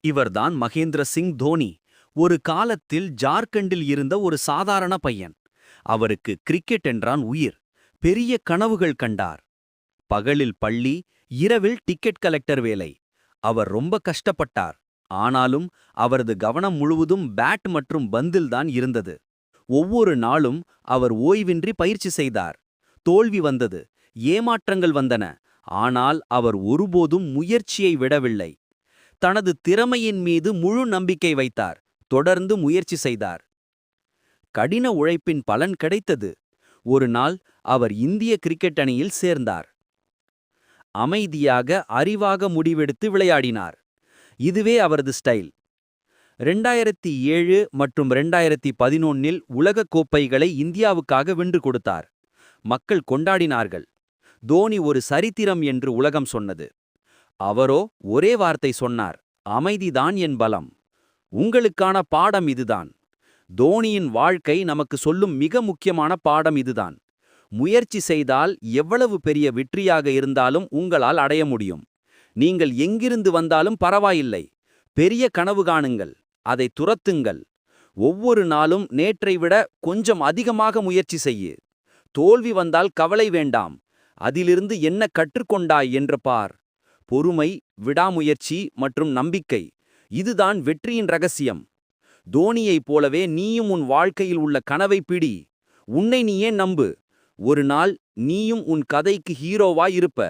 இவர்தான் மகேந்திர சிங் தோனி. ஒரு காலத்தில் ஜார்க்கண்டில் இருந்த ஒரு சாதாரண பையன். அவருக்கு கிரிக்கெட் என்றான் உயிர். பெரிய கனவுகள் கண்டார். பகலில் பள்ளி, இரவில் டிக்கெட் கலெக்டர் வேலை. அவர் ரொம்ப கஷ்டப்பட்டார். ஆனாலும் அவரது கவனம் முழுவதும் பேட் மற்றும் பந்தில்தான் இருந்தது. ஒவ்வொரு நாளும் அவர் ஓய்வின்றி பயிற்சி செய்தார். தோல்வி வந்தது, ஏமாற்றங்கள் வந்தன. ஆனால் அவர் ஒருபோதும் முயற்சியை விடவில்லை. தனது திறமையின் மீது முழு நம்பிக்கை வைத்தார். தொடர்ந்து முயற்சி செய்தார். கடின உழைப்பின் பலன் கிடைத்தது. ஒரு நாள் அவர் இந்திய கிரிக்கெட் அணியில் சேர்ந்தார். அமைதியாக, அறிவாக முடிவெடுத்து விளையாடினார். இதுவே அவரது ஸ்டைல். 2007 மற்றும் 2011இல் உலகக் கோப்பைகளை இந்தியாவுக்காக வென்று கொடுத்தார். மக்கள் கொண்டாடினார்கள். தோனி ஒரு சரித்திரம் என்று உலகம் சொன்னது. அவரோ ஒரே வார்த்தை சொன்னார்: அமைதிதான் என் பலம். உங்களுக்கான பாடம் இதுதான். தோனியின் வாழ்க்கை நமக்கு சொல்லும் மிக முக்கியமான பாடம் இதுதான். முயற்சி செய்தால் எவ்வளவு பெரிய வெற்றியாக இருந்தாலும் உங்களால் அடைய முடியும். நீங்கள் எங்கிருந்து வந்தாலும் பரவாயில்லை. பெரிய கனவு காணுங்கள், அதை துரத்துங்கள். ஒவ்வொரு நாளும் நேற்றை விட கொஞ்சம் அதிகமாக முயற்சி செய்யு. தோல்வி வந்தால் கவலை வேண்டாம். அதிலிருந்து என்ன கற்றுக்கொண்டாய் என்று பார். பொறுமை, விடாமுயற்சி மற்றும் நம்பிக்கை, இதுதான் வெற்றியின் ரகசியம். தோனியைப் போலவே நீயும் உன் வாழ்க்கையில் உள்ள கனவை பிடி. உன்னை நீயே நம்பு. ஒரு நாள் நீயும் உன் கதைக்கு ஹீரோவாய் இருப்ப.